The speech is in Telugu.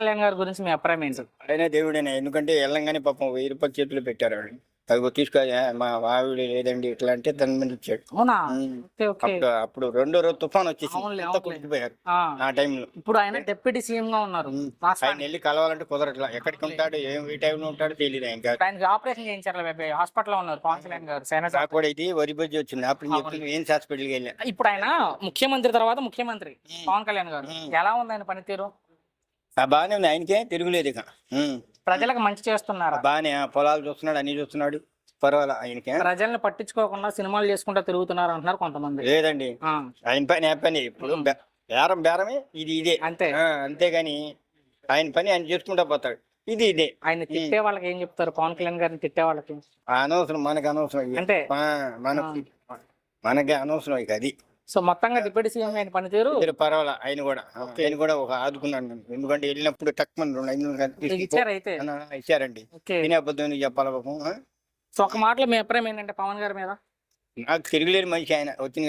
కళ్యాణ్ గారి గురించి మీ అభిప్రాయం ఏంటి? ఆయనే దేవుడేనే. ఎందుకంటే వెళ్ళంగానే పాపం 1000 చేతులు పెట్టారు ఆవిడ. అదిగో తీసుకో మా ఆవిడ లేదండి ఇట్లా అంటే తన మీద ఇచ్చాడు. అవునా? ఉమ్. Okay, okay. అప్పుడు రెండో రోజు తుఫాన్ వచ్చేసి అవునులే, అంతా అవునులే. కొట్టుకుపోయారు ఆ, ఆ టైంలో. ఇప్పుడు ఆయన డిప్యూటీ సీఎం గా ఉన్నారు ఆయన రాష్ట్రానికి. వెళ్ళి కలవాలంటే కుదరట్లా. ఎక్కడికి ఉంటాడు ఏ టైంలో ఉంటాడో తెలియదు ఇంకా. ఆయనకి ఆపరేషన్ చేయించారు, హాస్పిటల్లో ఉన్నారు పవన్ కళ్యాణ్ గారు సేన నాకు కూడా ఇది వరి బజ్జి వచ్చింది అప్పుడు చెప్పింది ఏం హాస్పిటల్కి వెళ్ళా. ఇప్పుడు ఆయన ముఖ్యమంత్రి తర్వాత ముఖ్యమంత్రి పవన్ కళ్యాణ్ గారు ఎలా ఉంది ఆయన పనితీరు? బాగానే ఉంది, ఆయనకే తిరుగులేదు ఇక. ప్రజలకు మంచి చేస్తున్నారు. బాగానే పొలాలు చూస్తున్నాడు, అన్ని చూస్తున్నాడు, పర్వాలే ఆయనకే. ప్రజల్ని పట్టించుకోకుండా సినిమాలు చేసుకుంటా తిరుగుతున్నారు అంటున్నారు కొంతమంది. లేదండి, ఆయన పని ఏ పని ఇప్పుడు బేరమే ఇదే అంతే. అంతేగాని ఆయన పని ఆయన చేసుకుంటా పోతాడు. ఇదే ఆయన తిట్టే వాళ్ళకి ఏం చెప్తారు? పవన్ కళ్యాణ్ గారిని తిట్టే వాళ్ళకి అనవసరం, మనకి అనవసరం ఇక. అంటే మనకి అనవసరం ఇక అది. సో మొత్తంగా డిప్యూటీ సీఎం ఆయన పనితీరు పర్వాలే. ఆయన కూడా ఒక ఆదుకున్నాడు నన్ను. ఎందుకంటే వెళ్ళినప్పుడు తక్కువ 200 ఇచ్చారు అయితే. ఇచ్చారండి. తినే అబద్ధం చెప్పాలి పాపం. సో ఒక మాటలో మీ అభిప్రాయం ఏంటంటే పవన్ గారి మీద? నాకు తిరుగులేని మనిషి ఆయన వచ్చింది.